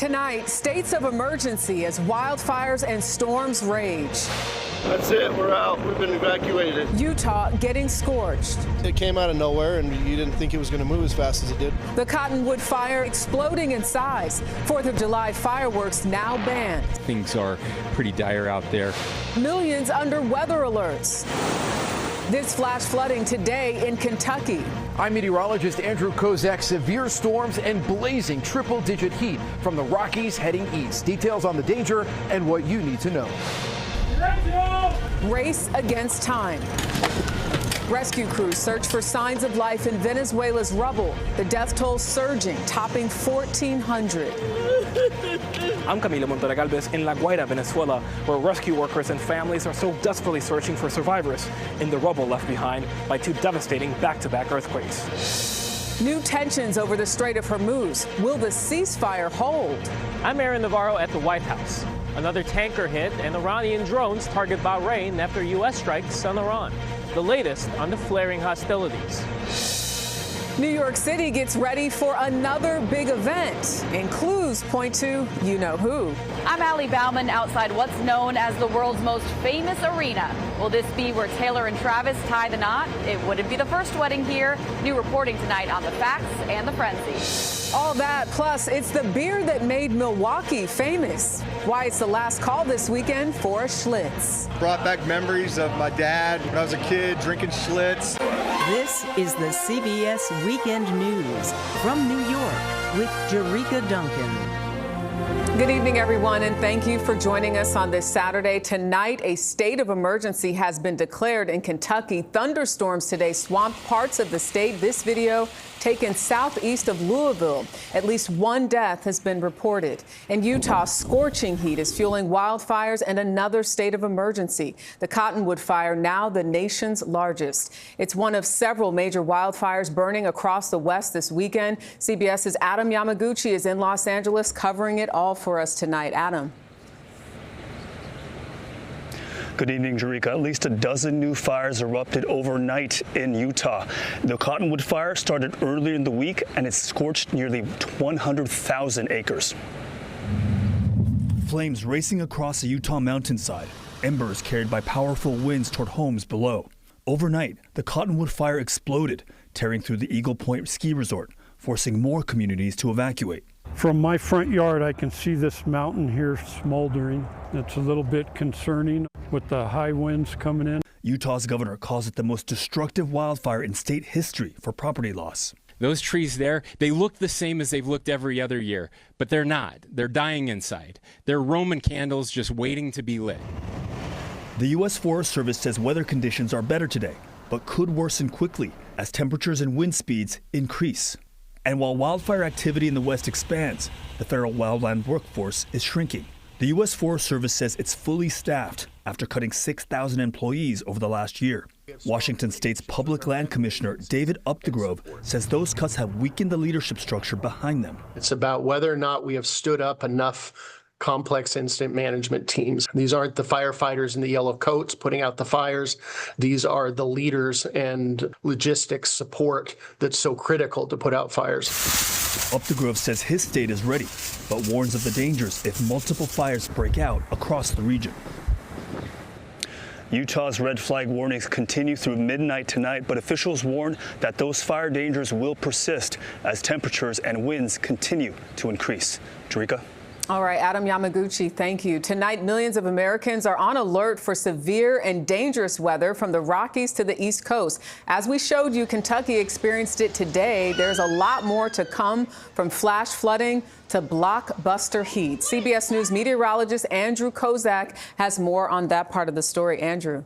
Tonight, states of emergency as wildfires and storms rage. That's it. We're out. We've been evacuated. Utah getting scorched. It came out of nowhere, and you didn't think it was going to move as fast as it did. The Cottonwood fire exploding in size. 4th of July fireworks now banned. Things are pretty dire out there. Millions under weather alerts. This flash flooding today in Kentucky. I'm meteorologist Andrew Kozak. Severe storms and blazing triple-digit heat from the Rockies heading east. Details on the danger and what you need to know. Race against time. Rescue crews search for signs of life in Venezuela's rubble. The death toll surging, topping 1,400. I'm Camilo Montero Galvez in La Guaira, Venezuela, where rescue workers and families are still desperately searching for survivors in the rubble left behind by two devastating back-to-back earthquakes. New tensions over the Strait of Hormuz. Will the ceasefire hold? I'm Aaron Navarro at the White House. Another tanker hit and Iranian drones target Bahrain after U.S. strikes on Iran. The latest on the flaring hostilities. New York City gets ready for another big event, and clues point to you-know-who. I'm Allie Bauman outside what's known as the world's most famous arena. Will this be where Taylor and Travis tie the knot? It wouldn't be the first wedding here. New reporting tonight on the facts and the frenzy. All that, plus it's the beer that made Milwaukee famous. Why it's the last call this weekend for a Schlitz. Brought back memories of my dad when I was a kid drinking Schlitz. This is the CBS Weekend News from New York with Jerika Duncan. Good evening, everyone, and thank you for joining us on this Saturday. Tonight, a state of emergency has been declared in Kentucky. Thunderstorms today swamped parts of the state. This video taken southeast of Louisville. At least one death has been reported. In Utah, scorching heat is fueling wildfires and another state of emergency. The Cottonwood fire, now the nation's largest. It's one of several major wildfires burning across the West this weekend. CBS's Adam Yamaguchi is in Los Angeles covering it all for us tonight. Adam. Good evening, Jerika. At least a dozen new fires erupted overnight in Utah. The Cottonwood fire started earlier in the week, and it scorched nearly 100,000 acres. Flames racing across a Utah mountainside, embers carried by powerful winds toward homes below. Overnight, the Cottonwood fire exploded, tearing through the Eagle Point ski resort, forcing more communities to evacuate. From my front yard, I can see this mountain here smoldering. It's a little bit concerning with the high winds coming in. Utah's governor calls it the most destructive wildfire in state history for property loss. Those trees there, they look the same as they've looked every other year, but they're not. They're dying inside. They're Roman candles just waiting to be lit. The U.S. Forest Service says weather conditions are better today, but could worsen quickly as temperatures and wind speeds increase. And while wildfire activity in the West expands, the federal wildland workforce is shrinking. The U.S. Forest Service says it's fully staffed after cutting 6,000 employees over the last year. Washington State's Public Land Commissioner David Updegrove says those cuts have weakened the leadership structure behind them. It's about whether or not we have stood up enough complex incident management teams. These aren't the firefighters in the yellow coats putting out the fires. These are the leaders and logistics support that's so critical to put out fires. Updegrove says his state is ready, but warns of the dangers if multiple fires break out across the region. Utah's red flag warnings continue through midnight tonight, but officials warn that those fire dangers will persist as temperatures and winds continue to increase. Jerika? All right, Adam Yamaguchi, thank you. Tonight, millions of Americans are on alert for severe and dangerous weather from the Rockies to the East Coast. As we showed you, Kentucky experienced it today. There's a lot more to come, from flash flooding to blockbuster heat. CBS News meteorologist Andrew Kozak has more on that part of the story. Andrew.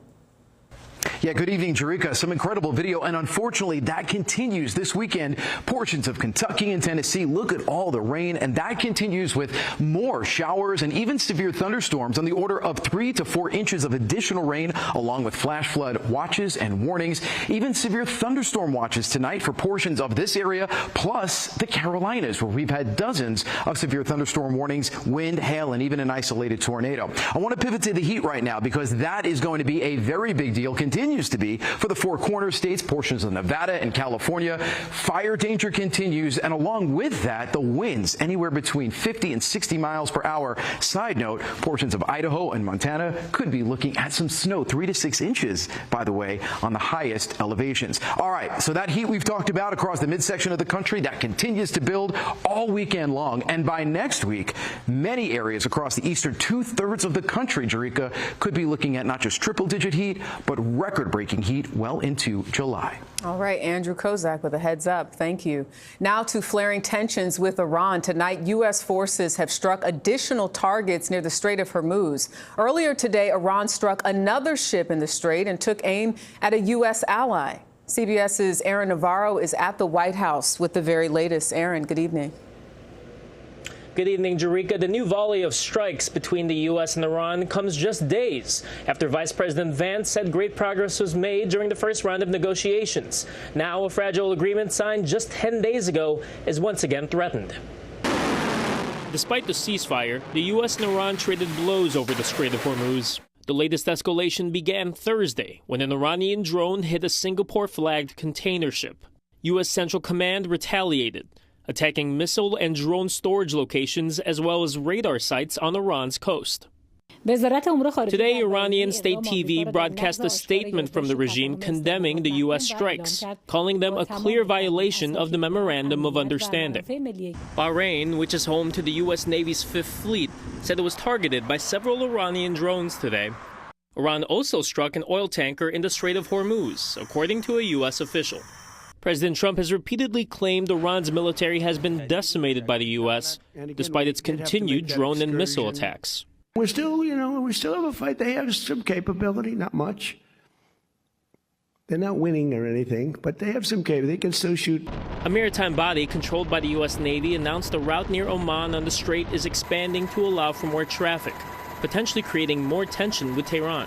Yeah, good evening, Jerika. Some incredible video, and unfortunately, that continues this weekend. Portions of Kentucky and Tennessee, look at all the rain, and that continues with more showers and even severe thunderstorms on the order of 3 to 4 inches of additional rain, along with flash flood watches and warnings. Even severe thunderstorm watches tonight for portions of this area, plus the Carolinas, where we've had dozens of severe thunderstorm warnings, wind, hail, and even an isolated tornado. I want to pivot to the heat right now because that is going to be a very big deal. Continuing continues to be for the Four Corners states, portions of Nevada and California. Fire danger continues, and along with that, the winds anywhere between 50 and 60 miles per hour. Side note, portions of Idaho and Montana could be looking at some snow, 3 to 6 inches, by the way, on the highest elevations. All right, so that heat we've talked about across the midsection of the country, that continues to build all weekend long. And by next week, many areas across the eastern 2/3 of the country, Jerika, could be looking at not just triple-digit heat, but record-breaking heat well into July. All right, Andrew Kozak with a heads up. Thank you. Now to flaring tensions with Iran. Tonight, U.S. forces have struck additional targets near the Strait of Hormuz. Earlier today, Iran struck another ship in the strait and took aim at a U.S. ally. CBS's Aaron Navarro is at the White House with the very latest. Aaron, good evening. Good evening, Jerika. The new volley of strikes between the U.S. and Iran comes just days after Vice President Vance said great progress was made during the first round of negotiations. Now, a fragile agreement signed just 10 days ago is once again threatened. Despite the ceasefire, the U.S. and Iran traded blows over the Strait of Hormuz. The latest escalation began Thursday when an Iranian drone hit a Singapore-flagged container ship. U.S. Central Command retaliated, attacking missile and drone storage locations as well as radar sites on Iran's coast. Today, Iranian state TV broadcast a statement from the regime condemning the U.S. strikes, calling them a clear violation of the Memorandum of Understanding. Bahrain, which is home to the U.S. Navy's Fifth Fleet, said it was targeted by several Iranian drones today. Iran also struck an oil tanker in the Strait of Hormuz, according to a U.S. official. President Trump has repeatedly claimed Iran's military has been decimated by the U.S., despite its continued drone and missile attacks. We still have a fight. They have some capability, not much. They're not winning or anything, but they have some capability. They can still shoot. A maritime body controlled by the U.S. Navy announced a route near Oman on the strait is expanding to allow for more traffic, potentially creating more tension with Tehran.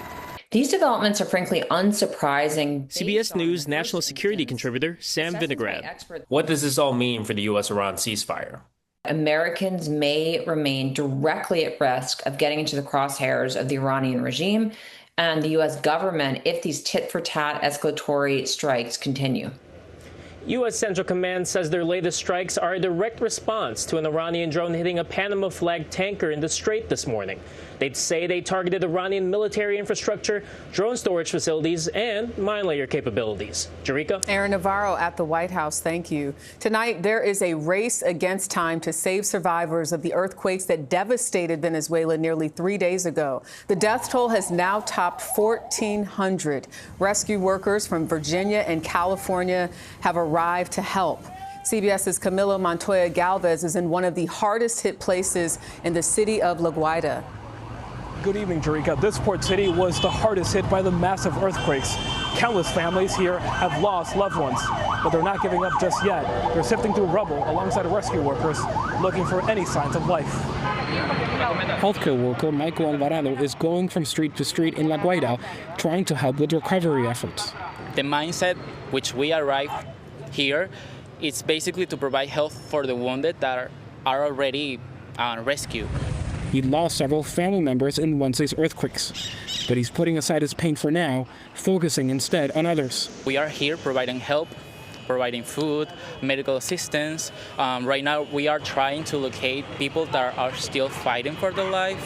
These developments are frankly unsurprising. CBS News national security contributor Sam Vinograd. What does this all mean for the U.S.-Iran ceasefire? Americans may remain directly at risk of getting into the crosshairs of the Iranian regime and the U.S. government if these tit-for-tat escalatory strikes continue. U.S. Central Command says their latest strikes are a direct response to an Iranian drone hitting a Panama-flagged tanker in the strait this morning. They'd say they targeted Iranian military infrastructure, drone storage facilities, and mine layer capabilities. Jerika? Aaron Navarro at the White House. Thank you. Tonight, there is a race against time to save survivors of the earthquakes that devastated Venezuela nearly 3 days ago. The death toll has now topped 1,400. Rescue workers from Virginia and California have arrived to help. CBS's Camilo Montoya Galvez is in one of the hardest hit places in the city of La Guaira. Good evening, Jerika. This port city was the hardest hit by the massive earthquakes. Countless families here have lost loved ones, but they're not giving up just yet. They're sifting through rubble alongside rescue workers looking for any signs of life. Healthcare worker Michael Alvarado is going from street to street in La Guaira, trying to help with recovery efforts. The mindset which we arrived here is basically to provide health for the wounded that are already rescued. He lost several family members in Wednesday's earthquakes, but he's putting aside his pain for now, focusing instead on others. We are here providing help, providing food, medical assistance. Right now, we are trying to locate people that are still fighting for their lives.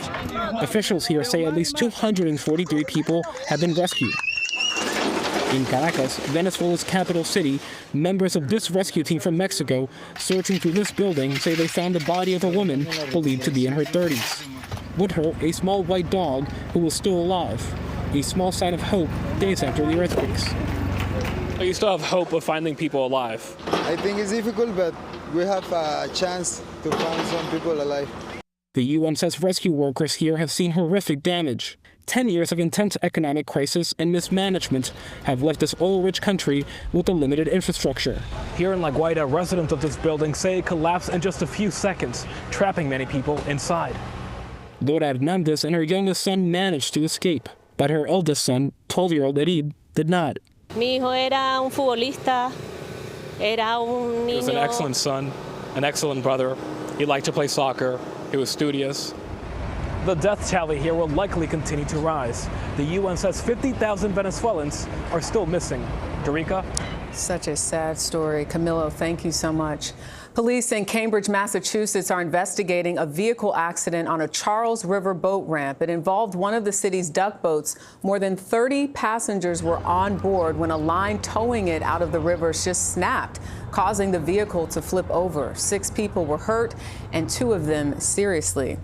Officials here say at least 243 people have been rescued. In Caracas, Venezuela's capital city, members of this rescue team from Mexico searching through this building say they found the body of a woman believed to be in her 30s. With her, a small white dog who was still alive, a small sign of hope days after the earthquakes. You still have hope of finding people alive? I think it's difficult, but we have a chance to find some people alive. The UN says rescue workers here have seen horrific damage. 10 years of intense economic crisis and mismanagement have left this oil-rich country with a limited infrastructure. Here in La Guaira, residents of this building say it collapsed in just a few seconds, trapping many people inside. Laura Hernandez and her youngest son managed to escape, but her eldest son, 12-year-old Erid, did not. Mi hijo era un futbolista, era un niño. He was an excellent son, an excellent brother. He liked to play soccer. He was studious. The death tally here will likely continue to rise. The UN says 50,000 Venezuelans are still missing. Jerica? Such a sad story. Camilo, thank you so much. Police in Cambridge, Massachusetts are investigating a vehicle accident on a Charles River boat ramp. It involved one of the city's duck boats. More than 30 passengers were on board when a line towing it out of the river just snapped, causing the vehicle to flip over. 6 people were hurt and 2 of them seriously.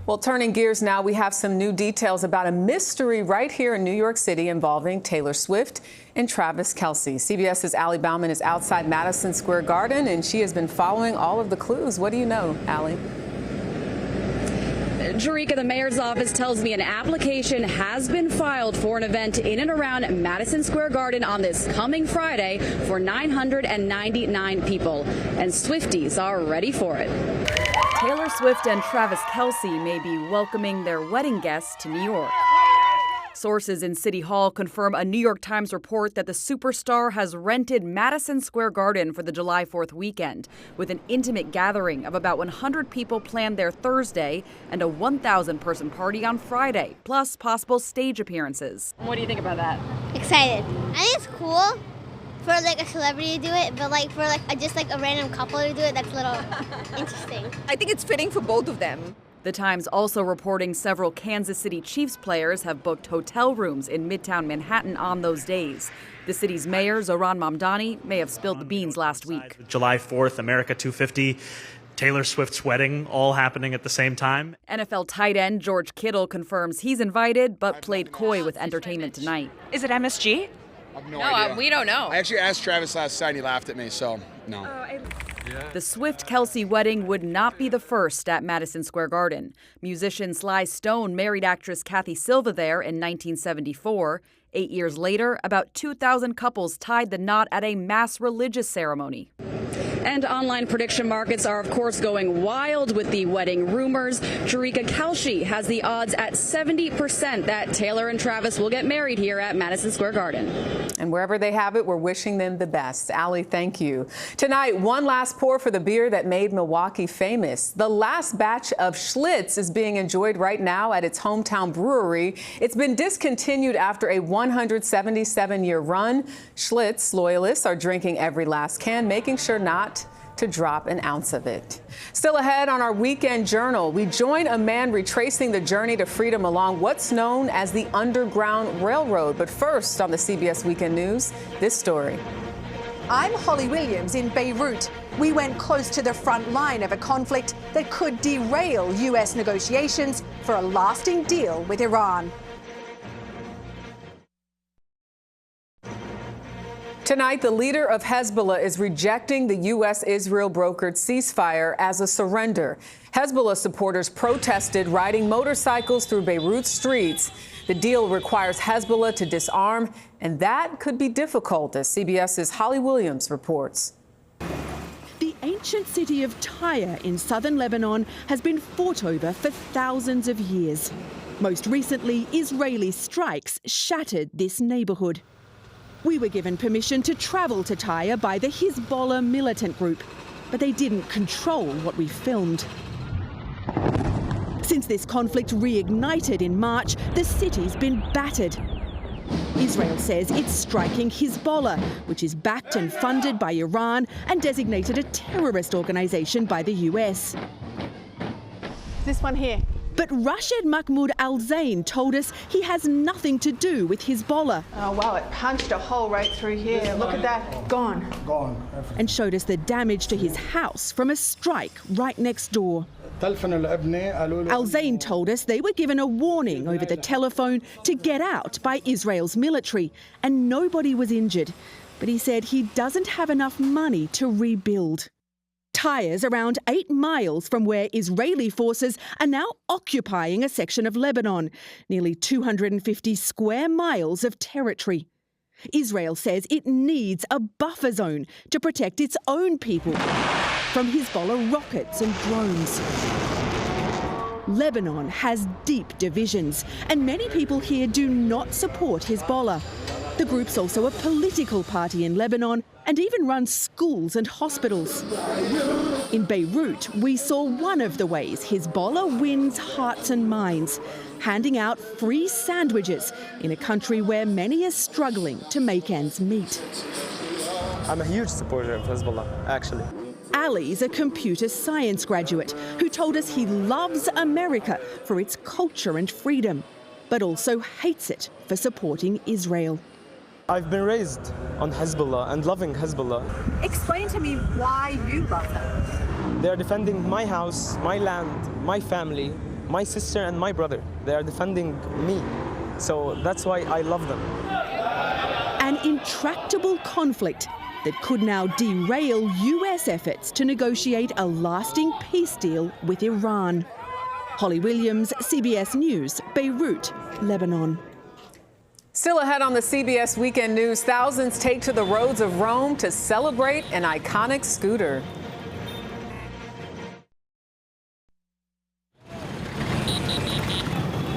Well, turning gears now, we have some new details about a mystery right here in New York City involving Taylor Swift and Travis Kelce. CBS's Allie Bauman is outside Madison Square Garden, and she has been following all of the clues. What do you know, Allie? Jerica, the mayor's office tells me an application has been filed for an event in and around Madison Square Garden on this coming Friday for 999 people, and Swifties are ready for it. Taylor Swift and Travis Kelce may be welcoming their wedding guests to New York. Sources in City Hall confirm a New York Times report that the superstar has rented Madison Square Garden for the July 4th weekend, with an intimate gathering of about 100 people planned there Thursday and a 1,000-person party on Friday, plus possible stage appearances. What do you think about that? Excited. I think it's cool for like a celebrity to do it, but like for like just like a random couple to do it, that's a little interesting. I think it's fitting for both of them. The Times also reporting several Kansas City Chiefs players have booked hotel rooms in Midtown Manhattan on those days. The city's mayor, Zohran Mamdani, may have spilled the beans last week. July 4th, America 250, Taylor Swift's wedding, all happening at the same time. NFL tight end George Kittle confirms he's invited, but played coy with Entertainment Tonight. Is it MSG? I have no idea. We don't know. I actually asked Travis last night and he laughed at me, so no. The Swift-Kelce wedding would not be the first at Madison Square Garden. Musician Sly Stone married actress Kathy Silva there in 1974. 8 years later, about 2,000 couples tied the knot at a mass religious ceremony. And online prediction markets are, of course, going wild with the wedding rumors. Jerica Kelce has the odds at 70% that Taylor and Travis will get married here at Madison Square Garden. And wherever they have it, we're wishing them the best. Allie, thank you. Tonight, one last pour for the beer that made Milwaukee famous. The last batch of Schlitz is being enjoyed right now at its hometown brewery. It's been discontinued after a 177-year run. Schlitz loyalists are drinking every last can, making sure not to drop an ounce of it. Still ahead on our Weekend Journal, we join a man retracing the journey to freedom along what's known as the Underground Railroad. But first, on the CBS Weekend News, this story. I'm Holly Williams in Beirut. We went close to the front line of a conflict that could derail U.S. negotiations for a lasting deal with Iran. Tonight, the leader of Hezbollah is rejecting the U.S.-Israel brokered ceasefire as a surrender. Hezbollah supporters protested riding motorcycles through Beirut's streets. The deal requires Hezbollah to disarm, and that could be difficult, as CBS's Holly Williams reports. The ancient city of Tyre in southern Lebanon has been fought over for thousands of years. Most recently, Israeli strikes shattered this neighborhood. We were given permission to travel to Tyre by the Hezbollah militant group, but they didn't control what we filmed. Since this conflict reignited in March, the city's been battered. Israel says it's striking Hezbollah, which is backed and funded by Iran and designated a terrorist organization by the US. This one here. But Rashid Mahmoud Al-Zain told us he has nothing to do with Hezbollah. Oh, wow, it punched a hole right through here. Look at that. Gone. And showed us the damage to his house from a strike right next door. Al-Zain told us they were given a warning over the telephone to get out by Israel's military, and nobody was injured. But he said he doesn't have enough money to rebuild. Tyre's around 8 miles from where Israeli forces are now occupying a section of Lebanon, nearly 250 square miles of territory. Israel says it needs a buffer zone to protect its own people from Hezbollah rockets and drones. Lebanon has deep divisions, and many people here do not support Hezbollah. The group's also a political party in Lebanon and even runs schools and hospitals. In Beirut, we saw one of the ways Hezbollah wins hearts and minds, handing out free sandwiches in a country where many are struggling to make ends meet. I'm a huge supporter of Hezbollah, actually. Ali's a computer science graduate who told us he loves America for its culture and freedom, but also hates it for supporting Israel. I've been raised on Hezbollah and loving Hezbollah. Explain to me why you love them. They are defending my house, my land, my family, my sister and my brother. They are defending me. So that's why I love them. An intractable conflict that could now derail US efforts to negotiate a lasting peace deal with Iran. Holly Williams, CBS News, Beirut, Lebanon. Still ahead on the CBS Weekend News, thousands take to the roads of Rome to celebrate an iconic scooter.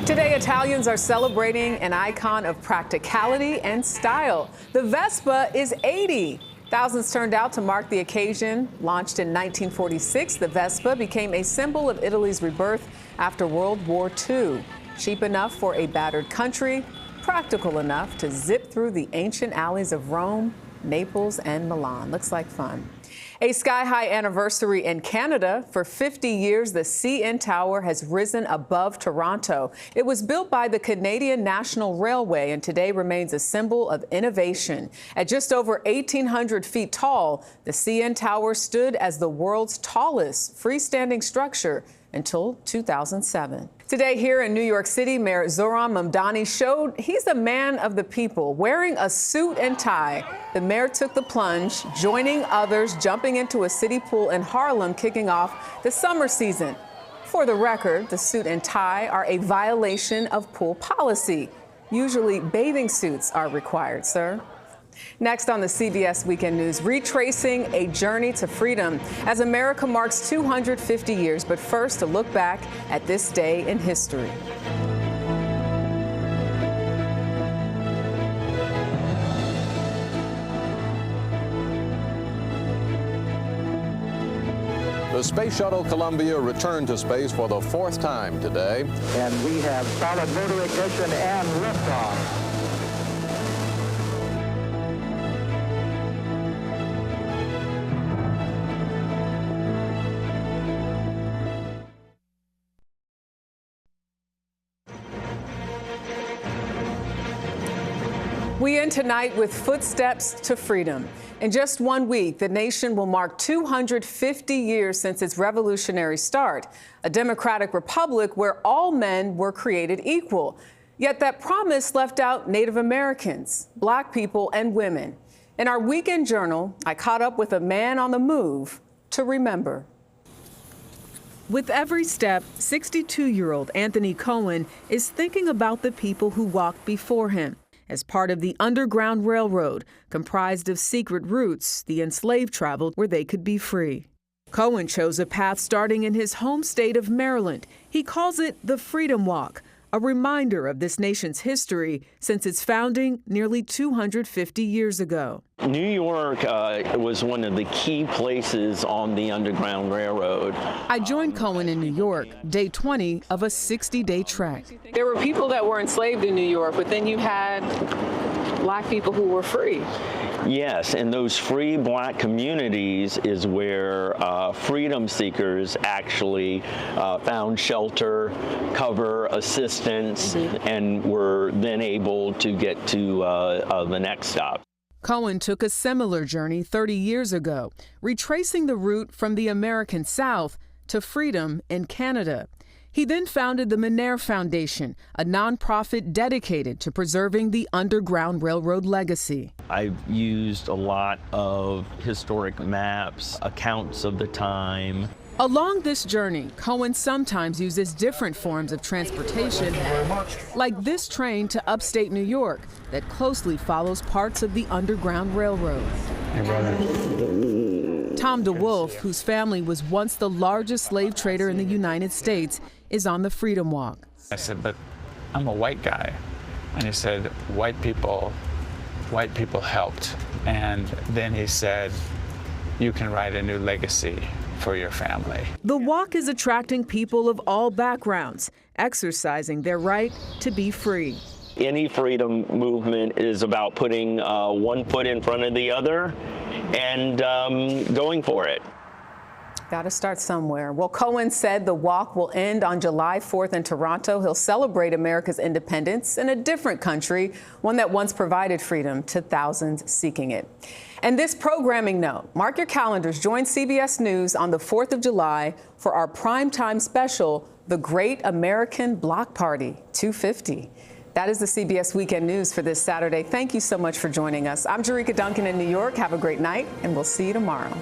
Today, Italians are celebrating an icon of practicality and style. The Vespa is 80. Thousands turned out to mark the occasion. Launched in 1946, the Vespa became a symbol of Italy's rebirth after World War II. Cheap enough for a battered country, practical enough to zip through the ancient alleys of Rome, Naples, and Milan. Looks like fun. A sky-high anniversary in Canada. For 50 years, the CN Tower has risen above Toronto. It was built by the Canadian National Railway and today remains a symbol of innovation. At just over 1,800 feet tall, the CN Tower stood as the world's tallest freestanding structure until 2007. Today here in New York City, Mayor Zohran Mamdani showed he's a man of the people. Wearing a suit and tie, the mayor took the plunge, joining others jumping into a city pool in Harlem, kicking off the summer season. For the record, the suit and tie are a violation of pool policy. Usually bathing suits are required, sir. Next on the CBS Weekend News, retracing a journey to freedom as America marks 250 years. But first, a look back at this day in history. The Space Shuttle Columbia returned to space for the 4th time today. And we have solid motor ignition and liftoff. We end tonight with footsteps to freedom. In just 1 week, the nation will mark 250 years since its revolutionary start, a democratic republic where all men were created equal. Yet that promise left out Native Americans, Black people, and women. In our weekend journal, I caught up with a man on the move to remember. With every step, 62-year-old Anthony Cohen is thinking about the people who walked before him. As part of the Underground Railroad, comprised of secret routes, the enslaved traveled where they could be free. Cohen chose a path starting in his home state of Maryland. He calls it the Freedom Walk, a reminder of this nation's history since its founding nearly 250 years ago. New York was one of the key places on the Underground Railroad. I joined Cohen in New York, day 20 of a 60-day trek. There were people that were enslaved in New York, but then you had Black people who were free. Yes, and those free Black communities is where freedom seekers actually found shelter, cover, assistance, and were then able to get to the next stop. Cohen took a similar journey 30 years ago, retracing the route from the American South to freedom in Canada. He then founded the Menaire Foundation, a nonprofit dedicated to preserving the Underground Railroad legacy. I've used a lot of historic maps, accounts of the time. Along this journey, Cohen sometimes uses different forms of transportation, like this train to upstate New York that closely follows parts of the Underground Railroad. Hey, brother. Tom DeWolf, whose family was once the largest slave trader in the United States, is on the Freedom Walk. I said, but I'm a white guy. And he said, white people white people helped. And then he said, you can write a new legacy for your family. The walk is attracting people of all backgrounds, exercising their right to be free. Any freedom movement is about putting one foot in front of the other and going for it. Got to start somewhere. Well, Cohen said the walk will end on July 4th in Toronto. He'll celebrate America's independence in a different country, one that once provided freedom to thousands seeking it. And this programming note, mark your calendars. Join CBS News on the 4th of July for our primetime special, The Great American Block Party 250. That is the CBS Weekend News for this Saturday. Thank you so much for joining us. I'm Jerika Duncan in New York. Have a great night, and we'll see you tomorrow.